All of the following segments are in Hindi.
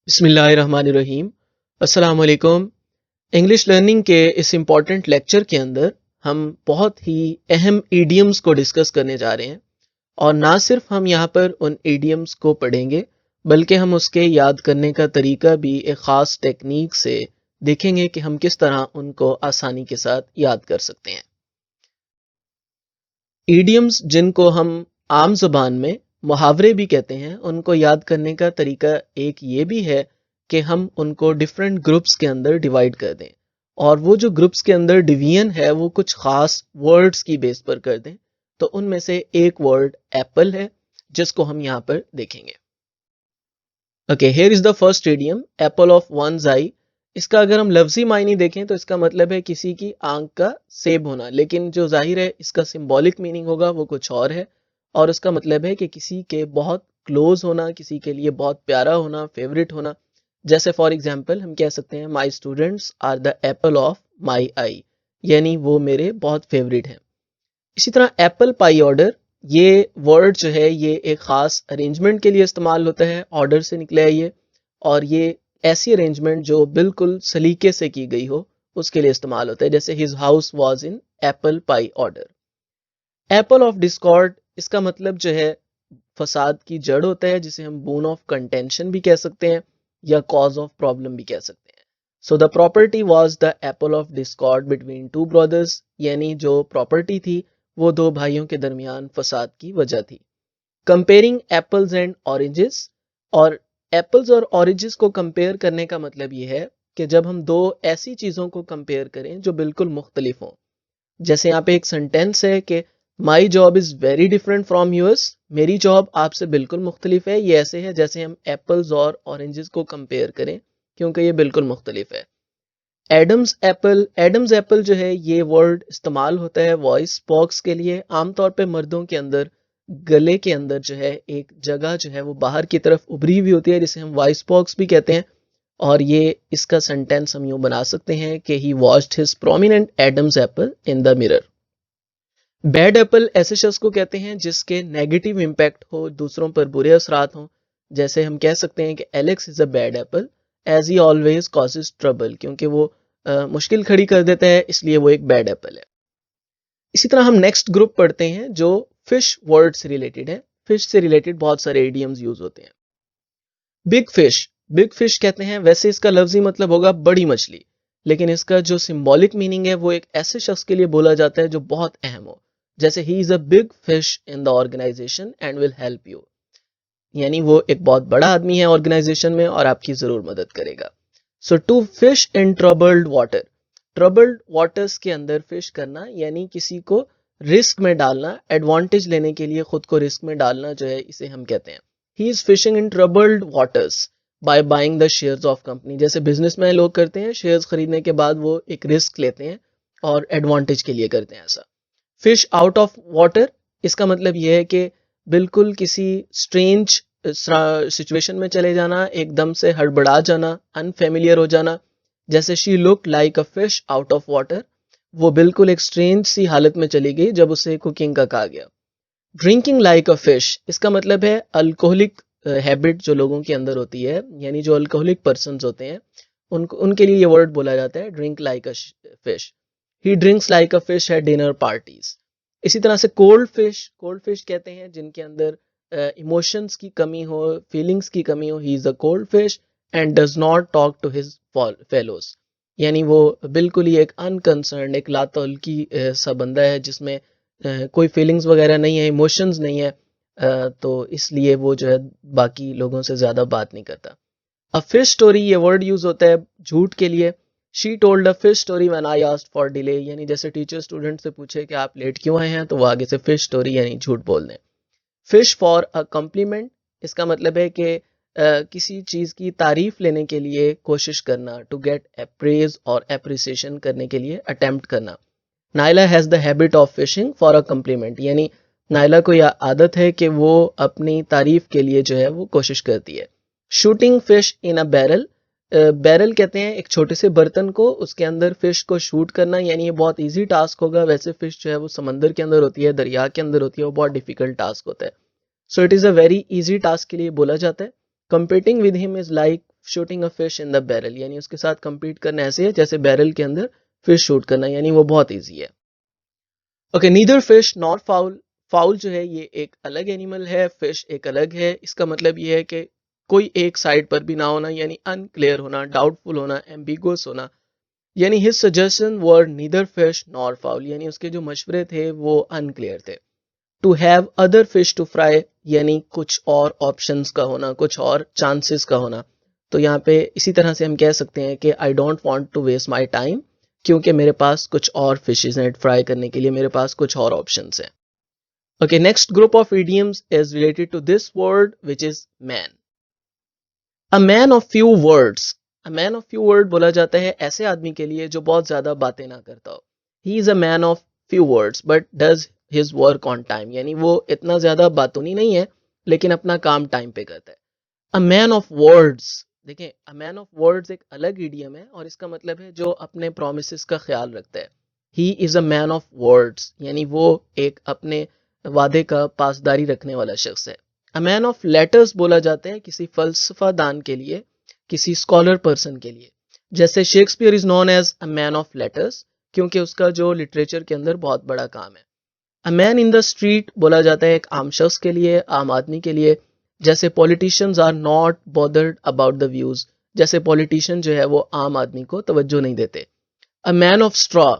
बिस्मिल्लाहिर्रहमानिर्रहीम। अस्सलाम वालेकुम। इंग्लिश लर्निंग के इस इम्पॉर्टेंट लेक्चर के अंदर हम बहुत ही अहम ईडियम्स को डिस्कस करने जा रहे हैं और ना सिर्फ हम यहाँ पर उन ईडियम्स को पढ़ेंगे बल्कि हम उसके याद करने का तरीका भी एक ख़ास टेक्निक से देखेंगे कि हम किस तरह उनको आसानी के साथ याद कर सकते हैं। ईडियम्स जिनको हम आम ज़बान में मुहावरे भी कहते हैं, उनको याद करने का तरीका एक ये भी है कि हम उनको डिफरेंट ग्रुप्स के अंदर डिवाइड कर दें और वो जो ग्रुप्स के अंदर डिवीजन है वो कुछ खास वर्ड्स की बेस पर कर दें। तो उनमें से एक वर्ड एप्पल है जिसको हम यहाँ पर देखेंगे। Okay, here is the first idiom, Apple of once I. इसका अगर हम लफ्जी मायने देखें तो इसका मतलब है किसी की आंख का सेब होना, लेकिन जो जाहिर है इसका सिंबॉलिक मीनिंग होगा वो कुछ और है और उसका मतलब है कि किसी के बहुत क्लोज होना, किसी के लिए बहुत प्यारा होना, फेवरेट होना। जैसे फॉर एग्जांपल हम कह सकते हैं my students are the apple of my eye, यानी वो मेरे बहुत फेवरेट हैं। इसी तरह एप्पल पाई ऑर्डर, ये वर्ड जो है ये एक ख़ास अरेंजमेंट के लिए इस्तेमाल होता है, ऑर्डर से निकला है ये, और ये ऐसी अरेंजमेंट जो बिल्कुल सलीके से की गई हो उसके लिए इस्तेमाल होता है। जैसे his house was in Apple pie order. Apple of Discord, इसका मतलब जो है फसाद की जड़ होता है, जिसे हम बोन ऑफ कंटेंशन भी कह सकते हैं या कॉज ऑफ प्रॉब्लम भी कह सकते हैं। So the property was the apple of Discord between two brothers, यानी जो प्रॉपर्टी थी वो दो भाइयों के दरमियान फसाद की वजह थी। कंपेयरिंग एप्पल्स एंड ऑरेंजेस, और एप्पल्स और ऑरेंजेस को कंपेयर करने का मतलब ये है कि जब हम दो ऐसी चीज़ों को कंपेयर करें जो बिल्कुल मुख्तलिफ हों। जैसे यहाँ पे एक सेंटेंस है कि my job is very different from yours, मेरी जॉब आपसे बिल्कुल मुख्तलिफ है। ये ऐसे है जैसे हम एप्पल्स और ऑरेंजेस को कंपेयर करें, क्योंकि ये बिल्कुल मुख्तलिफ है। एडम्स एप्पल जो है ये वर्ड इस्तेमाल होता है वॉइस बॉक्स के लिए। आमतौर पे मर्दों के अंदर गले के अंदर जो है एक जगह जो है वो बाहर की तरफ उभरी हुई होती है, जिसे हम वॉइस बॉक्स भी कहते हैं। और ये इसका सेंटेंस हम यूं बना सकते हैं कि he watched his prominent Adam's apple in the mirror. Bad apple ऐसे शख्स को कहते हैं जिसके नेगेटिव इम्पैक्ट हो, दूसरों पर बुरे असरात हों। जैसे हम कह सकते हैं कि Alex is a bad apple as he always causes trouble, क्योंकि वो मुश्किल खड़ी कर देता है, इसलिए वो एक बैड एप्पल है। इसी तरह हम नेक्स्ट ग्रुप पढ़ते हैं जो फिश वर्ड से रिलेटेड है। फिश से रिलेटेड बहुत सारे इडियम्स यूज होते हैं। बिग फिश, बिग फिश कहते हैं, वैसे इसका लफ्जी मतलब होगा बड़ी मछली, लेकिन इसका जो सिंबॉलिक मीनिंग है वो एक ऐसे शख्स के लिए बोला जाता है जो बहुत अहम हो। जैसे he is a big fish in the organisation and will help you, यानी वो एक बहुत बड़ा आदमी है ऑर्गेनाइजेशन में और आपकी जरूर मदद करेगा। So to fish in troubled water, troubled waters के अंदर फिश करना यानी किसी को रिस्क में डालना, एडवांटेज लेने के लिए खुद को रिस्क में डालना जो है इसे हम कहते हैं। He is fishing in troubled waters by buying the shares of company. जैसे बिजनेस में लोग करते हैं, शेयर्स खरीदने के बाद वो एक रिस्क लेते हैं और एडवांटेज के लिए करते हैं ऐसा। फिश आउट ऑफ वाटर, इसका मतलब यह है कि बिल्कुल किसी स्ट्रेंज सिचुएशन में चले जाना, एकदम से हड़बड़ा जाना, अनफेमिलियर हो जाना। जैसे she look like a fish out of water, वो बिल्कुल एक स्ट्रेंज सी हालत में चली गई जब उसे कुकिंग का कहा गया। ड्रिंकिंग लाइक अ फिश, इसका मतलब है अल्कोहलिक हैबिट जो लोगों के अंदर होती है, यानी जो अल्कोहलिक पर्सन्स होते हैं उनके लिए ये वर्ड बोला जाता है, drink like a fish. He drinks like a fish at dinner parties. इसी तरह से कोल्ड फिश कहते हैं जिनके अंदर इमोशंस की कमी हो, फीलिंग्स की कमी हो। He is a cold fish and does not talk to his fellows, यानी वो बिल्कुल ही एक अनकंसर्न, एक लातौल्की सा बंदा है जिसमें कोई फीलिंग्स वगैरह नहीं है, इमोशंस नहीं है, तो इसलिए वो जो है बाकी लोगों से ज़्यादा बात नहीं करता। अ फिश स्टोरी, ये वर्ड यूज होता है झूठ के लिए। She told a fish story when I asked for delay, यानी जैसे टीचर स्टूडेंट से पूछे कि आप लेट क्यों आए हैं, तो वो आगे से फिश स्टोरी यानी झूठ बोल दें। फिश फॉर अ कम्प्लीमेंट, इसका मतलब है कि किसी चीज़ की तारीफ लेने के लिए कोशिश करना, टू गेट अप्रेज और अप्रिसिएशन करने के लिए अटेम्प्ट करना। Naila has the habit of fishing for a complement, यानी नायला को यह आदत है कि वो अपनी तारीफ के लिए जो है वो कोशिश करती है। Shooting fish in a barrel, barrel कहते हैं एक छोटे से बर्तन को, उसके अंदर फिश को शूट करना, यानी ये बहुत इजी टास्क होगा। वैसे फिश जो है वो समंदर के अंदर होती है, दरिया के अंदर होती है, वो बहुत डिफिकल्ट टास्क होता है। So it is a very easy task के लिए बोला जाता है। Competing with him is like shooting a fish in the barrel, यानी उसके साथ compete करना ऐसे है जैसे बैरल के अंदर फिश शूट करना, यानी वो बहुत ईजी है। Okay, neither fish nor foul. Foul जो है ये एक अलग एनिमल है, फिश एक अलग है। इसका मतलब ये है कि कोई एक साइड पर भी ना होना, यानी अनक्लियर होना, डाउटफुल होना, एम्बिगुअस होना। यानी his suggestion were neither fish nor fowl, यानी उसके जो मशवरे थे वो अनक्लियर थे। To have other fish to fry, यानी कुछ और ऑप्शंस का होना, कुछ और चांसेस का होना। तो यहाँ पे इसी तरह से हम कह सकते हैं कि I don't want to waste my time, क्योंकि मेरे पास कुछ और फिशेस हैं फ्राई करने के लिए, मेरे पास कुछ और ऑप्शंस हैं। Okay, next group of idioms is related to this word which is man. A man of few words. A man of few word बोला जाता है ऐसे आदमी के लिए जो बहुत ज्यादा बातें ना करता हो। He is a man of few words but does his work on time, यानी वो इतना ज्यादा बातूनी नहीं है लेकिन अपना काम टाइम पे करता है। अ मैन ऑफ वर्ड्स, देखें, अ मैन ऑफ वर्ड्स एक अलग इडियम है और इसका मतलब है जो अपने प्रोमिसेस का ख्याल रखता है। ही is a man of words, यानी वो एक अपने वादे का पासदारी रखने वाला शख्स है। अ मैन ऑफ लेटर्स बोला जाता है किसी फलसफा दान के लिए, किसी स्कॉलर पर्सन के लिए। जैसे Shakespeare is known as a man of letters, क्योंकि उसका जो लिटरेचर के अंदर बहुत बड़ा काम है। A man in the street बोला जाता है एक आम शख्स के लिए, आम आदमी के लिए। जैसे politicians are not bothered about the views, जैसे पॉलिटिशियन जो है वो आम आदमी को तवज्जो नहीं देते। A man of straw,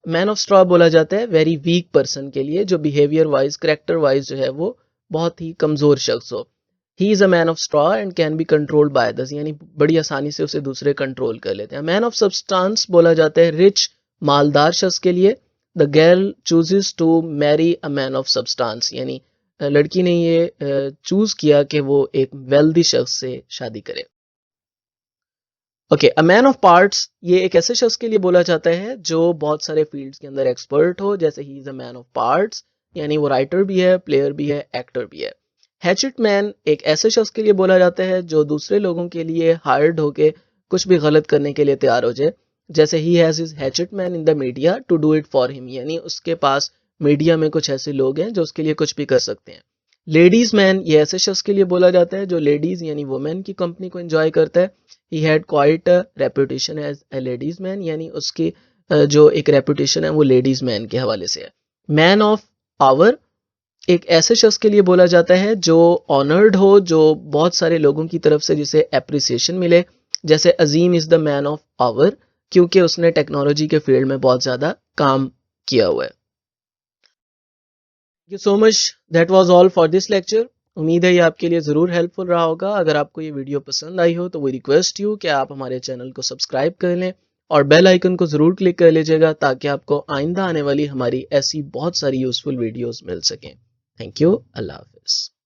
man of straw बोला जाता है वेरी वीक पर्सन के लिए, जो बिहेवियर वाइज, करेक्टर वाइज जो है वो बहुत ही कमजोर शख्स हो। He is a man of straw and can be controlled by others, यानी बड़ी आसानी से उसे दूसरे कंट्रोल कर लेते हैं। मैन ऑफ सब्सटेंस बोला जाता है रिच, मालदार शख्स के लिए। The girl chooses to marry a man of substance, यानी लड़की ने ये चूज किया कि वो एक वेल्दी शख्स से शादी करे। Okay, a man of parts, ये एक ऐसे शख्स के लिए बोला जाता है जो बहुत सारे फील्ड्स के अंदर एक्सपर्ट हो। जैसे he is a man of parts, यानी वो राइटर भी है, प्लेयर भी है, एक्टर भी है। हैचेट मैन एक ऐसे शख्स के लिए बोला जाता है जो दूसरे लोगों के लिए हायर्ड होके कुछ भी गलत करने के लिए तैयार हो जाए। जैसे he has his hatchet man in the media to do it for him, यानी उसके पास मीडिया में कुछ ऐसे लोग हैं जो उसके लिए कुछ भी कर सकते हैं। लेडीज मैन, ये ऐसे शख्स के लिए बोला जाता है जो लेडीज यानी वुमेन की कंपनी को एंजॉय करता है। He had quite a reputation as a ladies man, यानी उसकी जो एक रेपुटेशन है वो लेडीज मैन के हवाले से है। मैन ऑफ आवर एक ऐसे शख्स के लिए बोला जाता है जो ऑनर्ड हो, जो बहुत सारे लोगों की तरफ से जिसे एप्रिसिएशन मिले। जैसे Azim is the man of hour, क्योंकि उसने टेक्नोलॉजी के फील्ड में बहुत ज्यादा काम किया हुआ है। Thank you so much, that was all for this lecture. उम्मीद है ये आपके लिए ज़रूर हेल्पफुल रहा होगा। अगर आपको ये वीडियो पसंद आई हो तो वी रिक्वेस्ट यू कि आप हमारे चैनल को सब्सक्राइब कर लें और बेल आइकन को ज़रूर क्लिक कर लीजिएगा ताकि आपको आइंदा आने वाली हमारी ऐसी बहुत सारी यूज़फुल वीडियोस मिल सकें। थैंक यू, अल्लाह हाफिज़।